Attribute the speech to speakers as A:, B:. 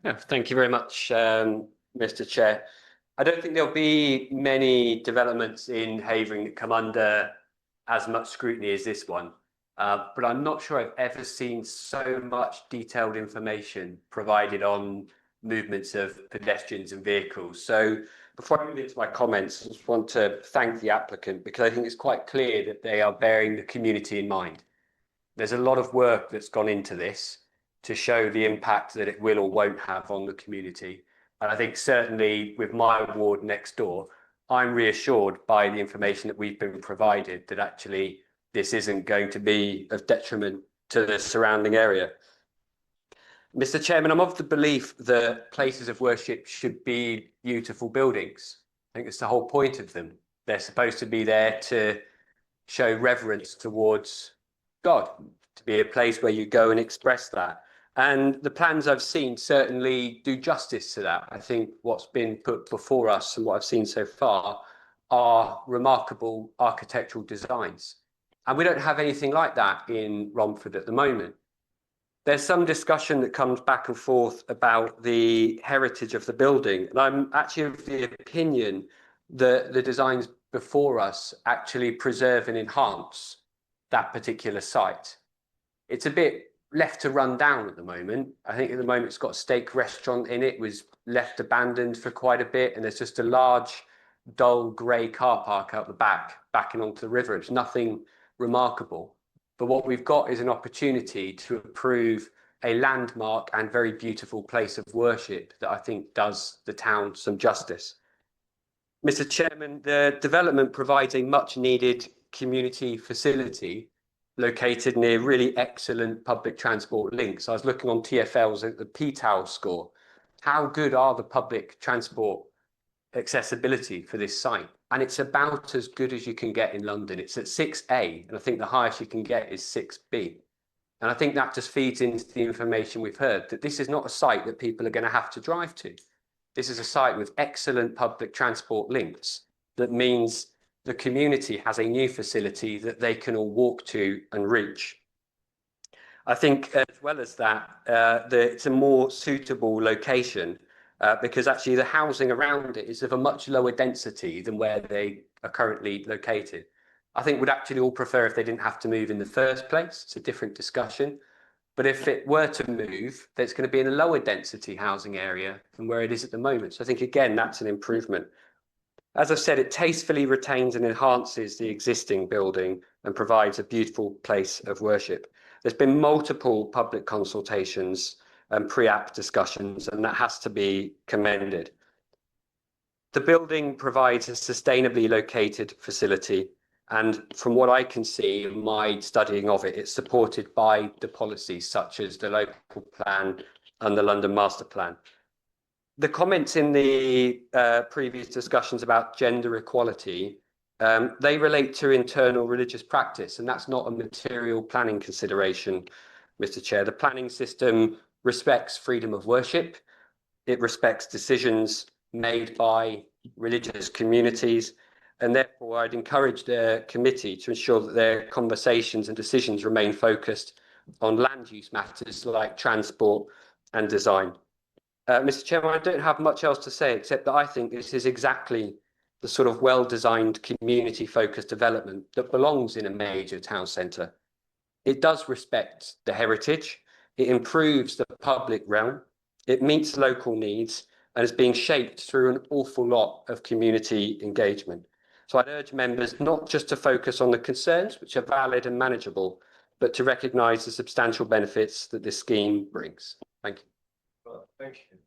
A: Yeah, thank you very much, Mr. Chair. I don't think there'll be many developments in Havering that come under as much scrutiny as this one. But I'm not sure I've ever seen so much detailed information provided on movements of pedestrians and vehicles. So before I move into my comments, I just want to thank the applicant because I think it's quite clear that they are bearing the community in mind. There's a lot of work that's gone into this to show the impact that it will or won't have on the community. And I think certainly with my ward next door, I'm reassured by the information that we've been provided that actually this isn't going to be of detriment to the surrounding area. Mr. Chairman, I'm of the belief that places of worship should be beautiful buildings. I think it's the whole point of them. They're supposed to be there to show reverence towards God, to be a place where you go and express that. And the plans I've seen certainly do justice to that. I think what's been put before us and what I've seen so far are remarkable architectural designs. And we don't have anything like that in Romford at the moment. There's some discussion that comes back and forth about the heritage of the building. And I'm actually of the opinion that the designs before us actually preserve and enhance that particular site. It's a bit left to run down at the moment. I think at the moment it's got a steak restaurant in it, was left abandoned for quite a bit, and there's just a large, dull grey car park out the back, backing onto the river. It's nothing remarkable. But what we've got is an opportunity to approve a landmark and very beautiful place of worship that I think does the town some justice. Mr. Chairman, the development provides a much needed community facility located near really excellent public transport links. I was looking on TfL's at the PTAL score. How good are the public transport accessibility for this site? And it's about as good as you can get in London. It's at 6A, and I think the highest you can get is 6B. And I think that just feeds into the information we've heard, that this is not a site that people are going to have to drive to. This is a site with excellent public transport links. That means the community has a new facility that they can all walk to and reach. I think as well as that, it's a more suitable location because actually the housing around it is of a much lower density than where they are currently located. I think we'd actually all prefer if they didn't have to move in the first place. It's a different discussion. But if it were to move, it's going to be in a lower density housing area than where it is at the moment. So I think, again, that's an improvement. As I said, it tastefully retains and enhances the existing building and provides a beautiful place of worship. There's been multiple public consultations and pre-app discussions, and that has to be commended. The building provides a sustainably located facility, and from what I can see in my studying of it, it's supported by the policies such as the local plan and the London Master Plan. The comments in the previous discussions about gender equality, they relate to internal religious practice, and that's not a material planning consideration, Mr. Chair. The planning system respects freedom of worship. It respects decisions made by religious communities, and therefore I'd encourage the committee to ensure that their conversations and decisions remain focused on land use matters like transport and design. Mr. Chairman, I don't have much else to say except that I think this is exactly the sort of well-designed community-focused development that belongs in a major town centre. It does respect the heritage, it improves the public realm, it meets local needs, and is being shaped through an awful lot of community engagement. So I'd urge members not just to focus on the concerns, which are valid and manageable, but to recognise the substantial benefits that this scheme brings. Thank you.
B: Well, thank you.